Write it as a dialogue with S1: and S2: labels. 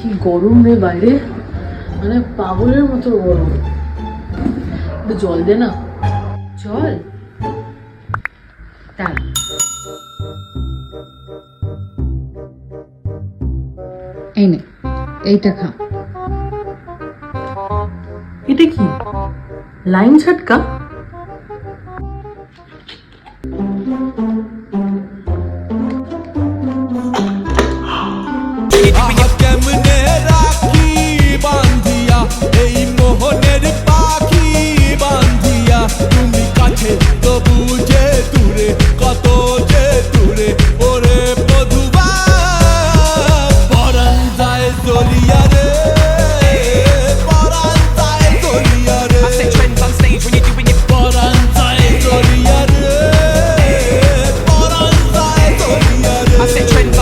S1: কি গরম রে বাইরে, মানে পাগলের মতো গরম। একটু জল দে না, জল। তাই এই নে, এইটা খা। এটা কি লাইন ঝাটকা?